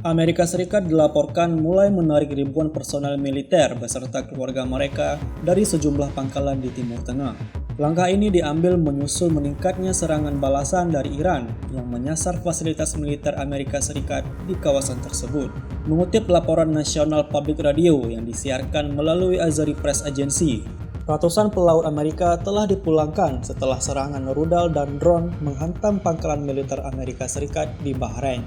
Amerika Serikat dilaporkan mulai menarik ribuan personel militer beserta keluarga mereka dari sejumlah pangkalan di Timur Tengah. Langkah ini diambil menyusul meningkatnya serangan balasan dari Iran yang menyasar fasilitas militer Amerika Serikat di kawasan tersebut. Mengutip laporan National Public Radio yang disiarkan melalui Azari Press Agency, ratusan pelaut Amerika telah dipulangkan setelah serangan rudal dan drone menghantam pangkalan militer Amerika Serikat di Bahrain.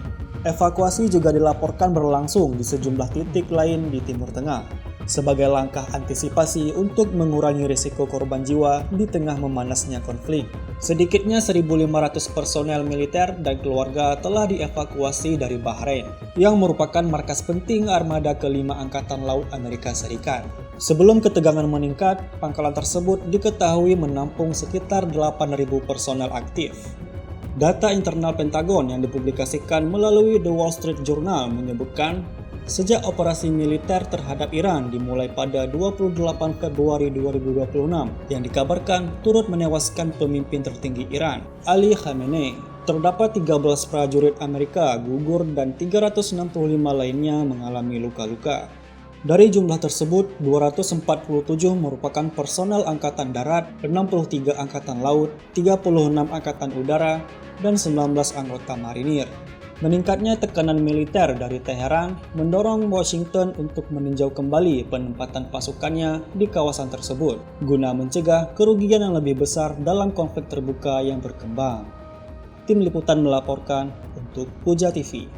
Evakuasi juga dilaporkan berlangsung di sejumlah titik lain di Timur Tengah, sebagai langkah antisipasi untuk mengurangi risiko korban jiwa di tengah memanasnya konflik. Sedikitnya 1.500 personel militer dan keluarga telah dievakuasi dari Bahrain, yang merupakan markas penting armada kelima Angkatan Laut Amerika Serikat. Sebelum ketegangan meningkat, pangkalan tersebut diketahui menampung sekitar 8.000 personel aktif. Data internal Pentagon yang dipublikasikan melalui The Wall Street Journal menyebutkan, sejak operasi militer terhadap Iran dimulai pada 28 Februari 2026 yang dikabarkan turut menewaskan pemimpin tertinggi Iran, Ali Khamenei, terdapat 13 prajurit Amerika gugur dan 365 lainnya mengalami luka-luka. Dari jumlah tersebut, 247 merupakan personel Angkatan Darat, 63 Angkatan Laut, 36 Angkatan Udara, dan 19 anggota marinir. Meningkatnya tekanan militer dari Teheran mendorong Washington untuk meninjau kembali penempatan pasukannya di kawasan tersebut, guna mencegah kerugian yang lebih besar dalam konflik terbuka yang berkembang. Tim Liputan melaporkan untuk Puja TV.